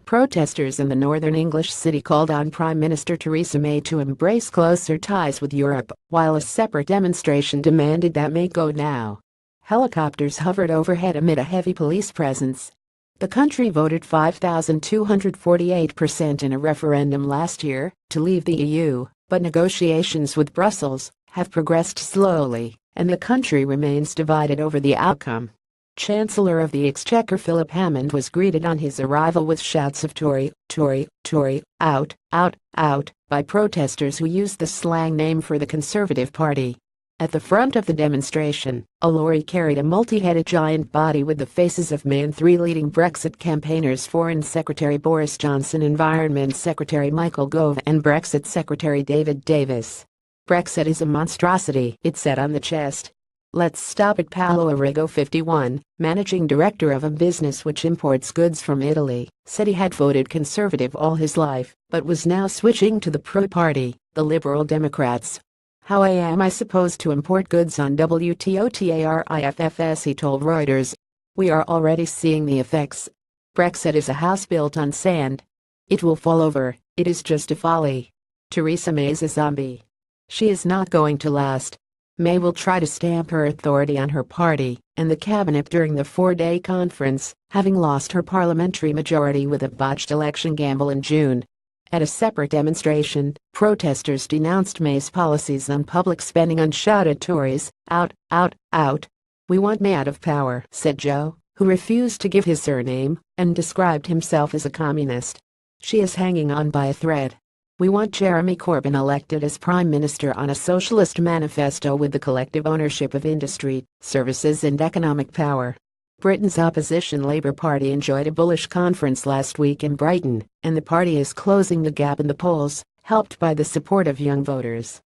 Protesters in the northern English city called on Prime Minister Theresa May to embrace closer ties with Europe, while a separate demonstration demanded that May go now. Helicopters hovered overhead amid a heavy police presence. The country voted 5,248% in a referendum last year to leave the EU, but negotiations with Brussels have progressed slowly, and the country remains divided over the outcome. Chancellor of the Exchequer Philip Hammond was greeted on his arrival with shouts of Tory, Tory, Tory, out, out, out, by protesters who used the slang name for the Conservative Party. At the front of the demonstration, a lorry carried a multi-headed giant body with the faces of May and three leading Brexit campaigners: Foreign Secretary Boris Johnson, Environment Secretary Michael Gove, and Brexit Secretary David Davis. "Brexit is a monstrosity," it said on the chest. "Let's stop it." Paolo Arrigo, 51, managing director of a business which imports goods from Italy, said he had voted Conservative all his life, but was now switching to the pro-party, the Liberal Democrats. "How am I supposed to import goods on WTO/TARIFS?" he told Reuters. "We are already seeing the effects. Brexit is a house built on sand. It will fall over. It is just a folly. Theresa May is a zombie. She is not going to last." May will try to stamp her authority on her party and the cabinet during the four-day conference, having lost her parliamentary majority with a botched election gamble in June. At a separate demonstration, protesters denounced May's policies on public spending and shouted, "Tories, out, out, out." "We want May out of power," said Joe, who refused to give his surname and described himself as a communist. "She is hanging on by a thread. We want Jeremy Corbyn elected as Prime Minister on a socialist manifesto with the collective ownership of industry, services and economic power." Britain's opposition Labour Party enjoyed a bullish conference last week in Brighton, and the party is closing the gap in the polls, helped by the support of young voters.